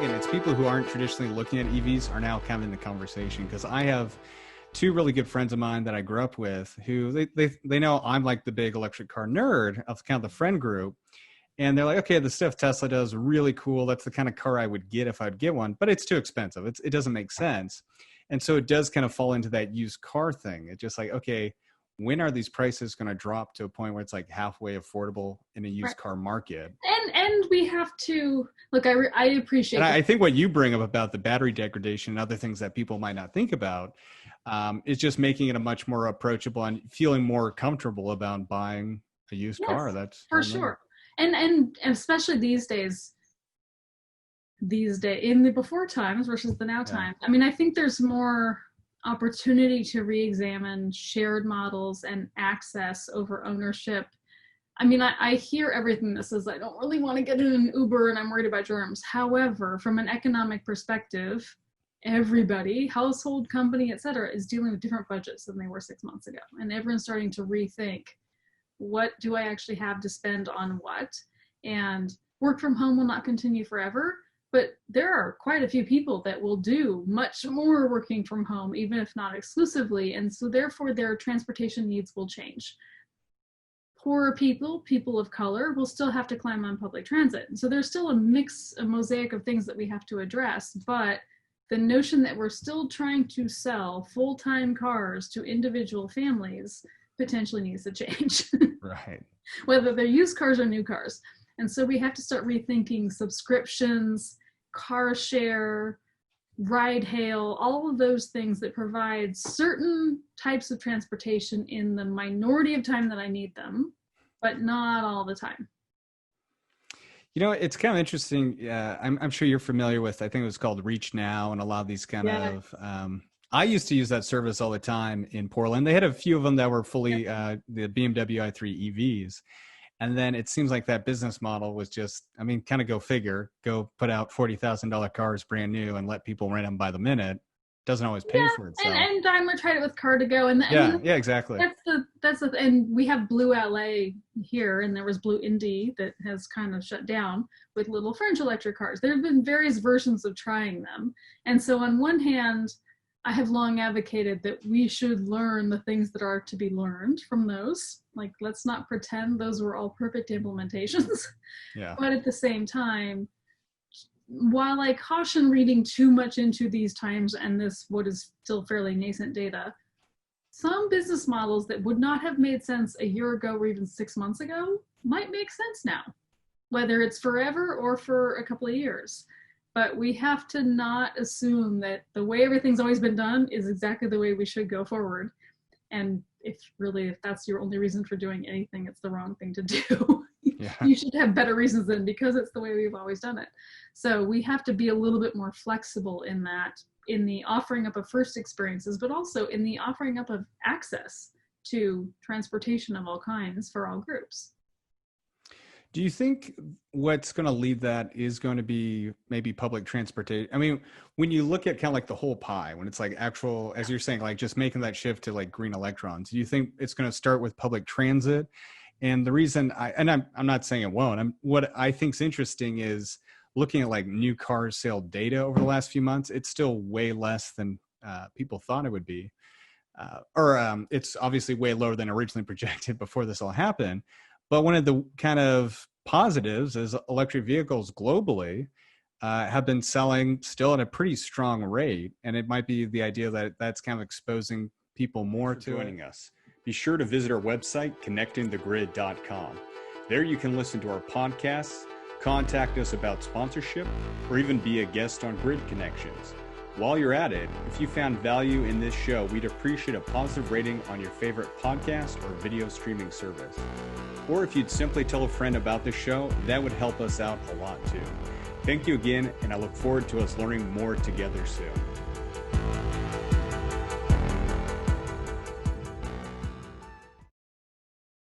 again, it's people who aren't traditionally looking at EVs are now kind of in the conversation, because I have two really good friends of mine that I grew up with who they know I'm like the big electric car nerd of kind of the friend group. And they're like, okay, the stuff Tesla does really cool. That's the kind of car I would get if I'd get one, but it's too expensive. It doesn't make sense. And so it does kind of fall into that used car thing. It's just like, okay, when are these prices going to drop to a point where it's like halfway affordable in a used car market? And we have to look. I appreciate. And I think what you bring up about the battery degradation and other things that people might not think about is just making it a much more approachable and feeling more comfortable about buying a used car. That's for sure. And especially these days in the before times versus the now times. I mean, I think there's more opportunity to re-examine shared models and access over ownership. I mean, I hear everything that says I don't really want to get in an Uber and I'm worried about germs. However, from an economic perspective, everybody, household, company, etc., is dealing with different budgets than they were 6 months ago. And everyone's starting to rethink, what do I actually have to spend on what? And work from home will not continue forever. But there are quite a few people that will do much more working from home, even if not exclusively. And so therefore their transportation needs will change. Poorer people, people of color, will still have to climb on public transit. And so there's still a mosaic of things that we have to address. But the notion that we're still trying to sell full-time cars to individual families potentially needs to change. Right. Whether they're used cars or new cars. And so we have to start rethinking subscriptions, car share, ride hail, all of those things that provide certain types of transportation in the minority of time that I need them, but not all the time. You know, it's kind of interesting. I'm sure you're familiar with, I think it was called Reach Now, and a lot of these kind of, I used to use that service all the time in Portland. They had a few of them that were fully the BMW i3 EVs. And then it seems like that business model was just, I mean, kind of go figure, go put out $40,000 cars brand new and let people rent them by the minute. Doesn't always pay for itself. And Daimler tried it with Car2Go. And exactly. And we have Blue LA here, and there was Blue Indy that has kind of shut down with little French electric cars. There have been various versions of trying them. And so on one hand, I have long advocated that we should learn the things that are to be learned from those. Like, let's not pretend those were all perfect implementations. Yeah. But at the same time, while I caution reading too much into these times and this, what is still fairly nascent data, some business models that would not have made sense a year ago or even 6 months ago might make sense now, whether it's forever or for a couple of years. But we have to not assume that the way everything's always been done is exactly the way we should go forward. And if that's your only reason for doing anything, it's the wrong thing to do. Yeah. You should have better reasons than because it's the way we've always done it. So we have to be a little bit more flexible in that, in the offering up of first experiences, but also in the offering up of access to transportation of all kinds for all groups. Do you think what's going to lead that is going to be maybe public transportation? I mean, when you look at kind of like the whole pie, when it's like actual, as you're saying, like just making that shift to like green electrons, do you think it's going to start with public transit? And the reason I'm not saying it won't, what I think is interesting is looking at like new car sale data over the last few months, it's still way less than people thought it would be. It's obviously way lower than originally projected before this all happened. But one of the kind of positives is electric vehicles globally have been selling still at a pretty strong rate. And it might be the idea that that's kind of exposing people more to joining us. Be sure to visit our website, connectingthegrid.com. There you can listen to our podcasts, contact us about sponsorship, or even be a guest on Grid Connections. While you're at it, if you found value in this show, we'd appreciate a positive rating on your favorite podcast or video streaming service. Or if you'd simply tell a friend about this show, that would help us out a lot too. Thank you again, and I look forward to us learning more together soon.